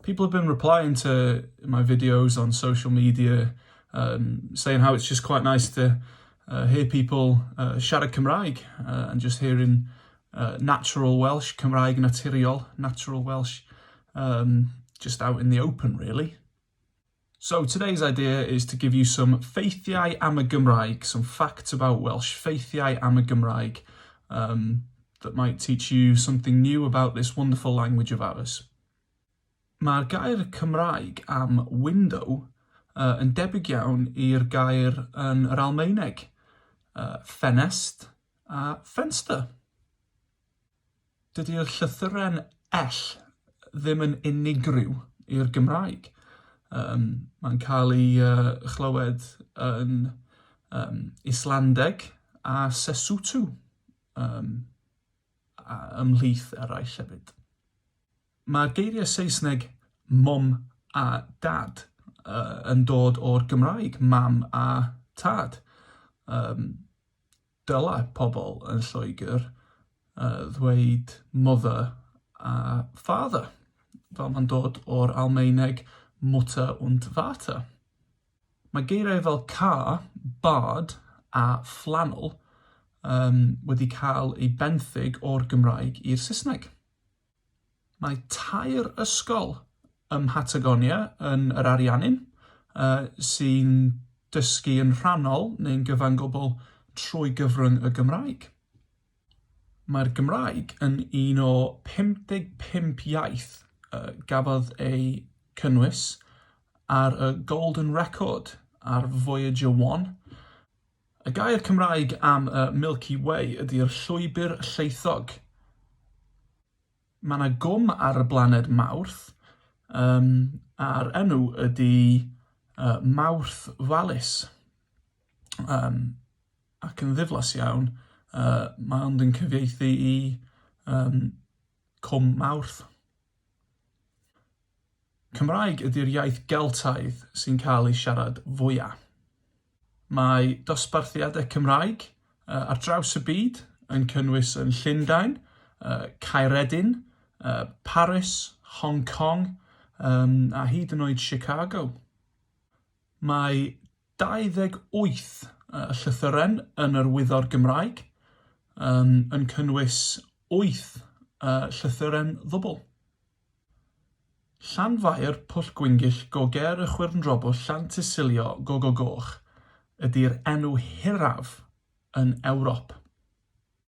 People have been replying to my videos on social media, saying how it's just quite nice to hear people siarad Cymraeg and just hearing natural Welsh, Cymraeg naturiol, natural Welsh, just out in the open, really. So today's idea is to give you some ffeithiau am y Gymraeg, some facts about Welsh, ffeithiau am y Gymraeg, that might teach you something new about this wonderful language of ours. Mae'r gair Cymraeg am window yn debyg iawn i'r gair yn yr Almaeneg, ffenest a fenster. Dydy'r llythyren ell ddim yn unigryw i'r Gymraeg. Mae'n cael ei chlywed yn Islandeg a Sesotho, ymhlith eraill hefyd. Mae'r geiriau Saesneg mum a dad yn dod o'r Gymraeg, mam a tad. Dylai pobl yn Lloegr ddweud mother a father, fel mae'n dod o'r Almaeneg Mutter und Vater. Mae geiriau fel car, bard a flannel wedi cael ei benthyg o'r Gymraeg i'r Saesneg. Mae tair ysgol ym Mhatagonia yn yr Ariannin sy'n dysgu yn rhannol neu'n gyfan gwbl trwy gyfrwng y Gymraeg. Mae'r Gymraeg yn un o 55 iaith gafodd ei cynnwys ar y Golden Record ar Voyager 1. Y gair Cymraeg am y Milky Way ydy'r llwybr lleithog. Mae yna gwm ar y blaned Mawrth, a'r enw ydy Mawrth Vallis. Ac yn ddiflas iawn, mae ond yn cyfieithu i Cwm Mawrth. Cymraeg ydy'r iaith Geltaidd sy'n cael ei siarad fwyaf. Mae dosbarthiadau Cymraeg ar draws y byd yn cynnwys yn Llundain, Caeredin, Paris, Hong Kong, a hyd yn oed Chicago. Mae 28 llythyren yn yr wyddor Gymraeg yn cynnwys 8 llythyren ddwbl. Llanfair Pwll Gwyngyll Goger y Chwyrndrobwll Llantysilio Gogogoch ydy'r enw hiraf yn Ewrop.